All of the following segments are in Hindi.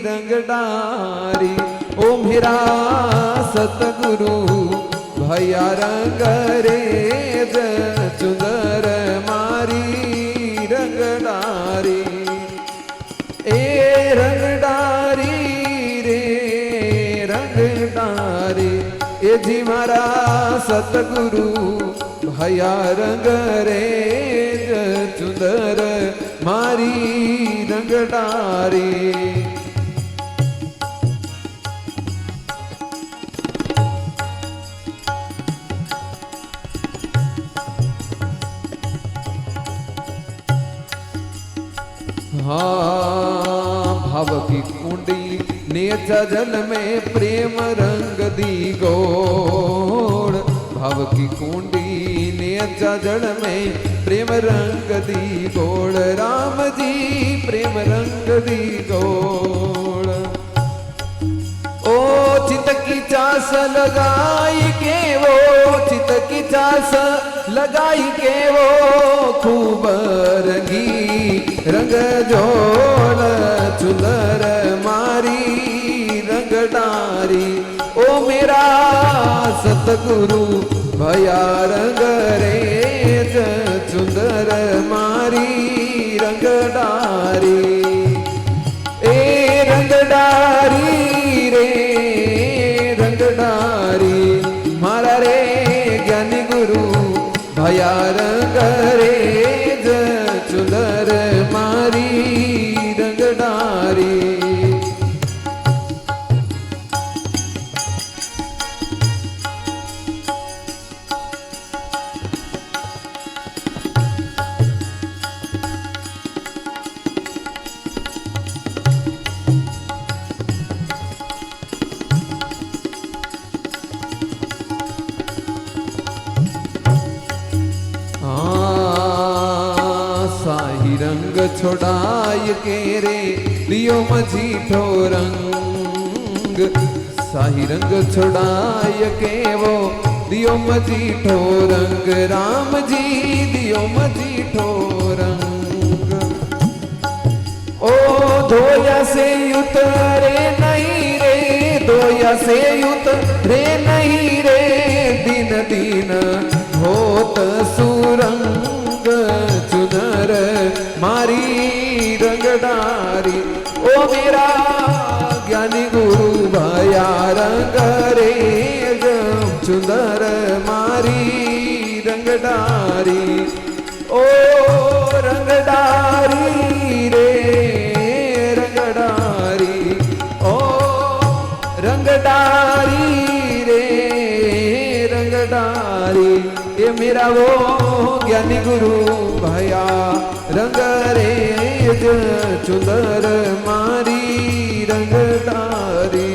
रंगडारी। ओ मेरा सतगुरु भैया रंग रेज चुंदर मारी रंगडारी। ए रंगडारी रे रंगडारी, ए जी मारा सतगुरु भैया रंग रेज चुंदर मारी रंगडारी। हाँ भाव की कुंडी नेचा जल में प्रेम रंग दी गोड़। भाव की कुंडी नेचा जल में प्रेम रंग दी गोड़। राम जी प्रेम रंग दी गोड़। ओ चित की चास लगाई के वो, चित की चास लगाई के वो खूब रंगी रंग जोड़ चुंदर मारी रंगडारी। ओ मेरा सतगुरु भैया रंग रेज चुंदर मारी रंगडारी। ए रंगडारी रे रंगडारी, मारा रे ज्ञानी गुरु भैया रंग रेज चुंदर मारी रंगडारी। रंग छोड़ाय के रे लियो मझीठो रंग। शाही रंग छोड़ाय के वो दियो मझीठो रंग। राम जी दियो मझीठो रंग। ओ धोया से उतरे नहीं रे, धोया से उतरे नहीं रे, दिन दिन होत सुरंग चुनर मारी रंगडारी। ओ मेरा ज्ञानी गुरु भैया रंग रेज चुंदर मारी रंगडारी। ओ रंगडारी रे रंगडारी, ओ रंगडारी रे रंगडारी। ये मेरा वो ज्ञानी गुरु भैया रंग रेज चुंदर मारी रंगडारी।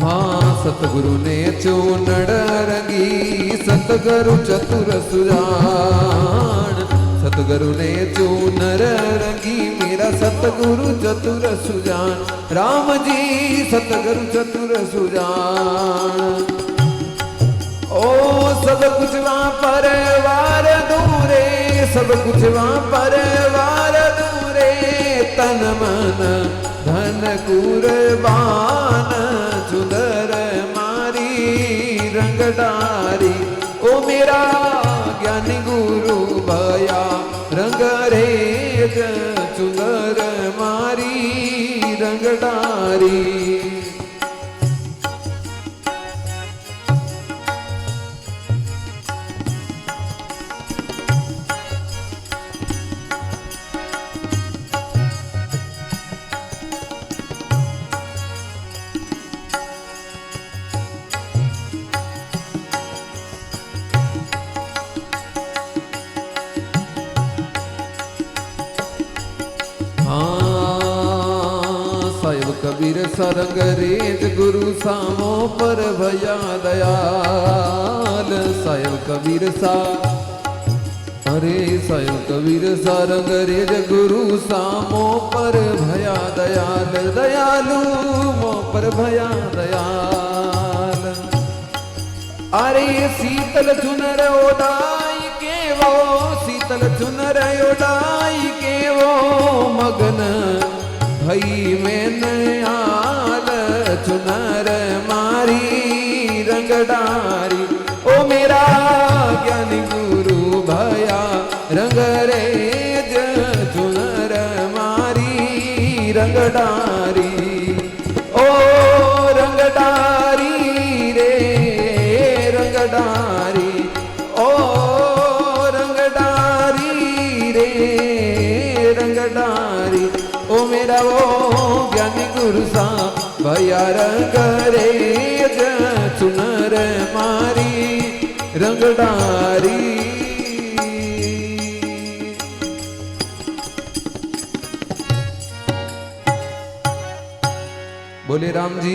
हाँ सतगुरु ने चूनड़ रंगी, सतगुरु चतुर सुजान। सतगुरु ने चूनर रंगी, मेरा सतगुरु चतुर सुजान। राम जी सतगुरु चतुर सुजान। ओ सब कुछ वहाँ परवार दूरे, सब कुछ वहाँ परवार दूरे। तन मन धन कुर्बान चुंदर मारी रंगडारी। ओ मेरा ज्ञानी गुरु भैया रंग रेज चुंदर मारी रंगडारी। कबीर सरंग रेज गुरु सामो पर भया दयाल। सायब कबीर सा अरे सायो कबीर सारंग रेज गुरु सामो पर भया दयाल दयालु मो पर भया दयाल। अरे शीतल चुनर ओडाई के वो शीतल चुनर ओडाई के वो मगन भई में आल चुनर मारी रंगडारी। ओ मेरा ज्ञानी गुरु भया रंग रेज चुनर मारी रंगडारी। ओ रंगडारी रे रंगडारी ओ रंगडारी रे रंगडारी। ओ मेरा वो ज्ञानी गुरु सा भया रंग रेज चुनर मारी रंगडारी। बोले राम जी।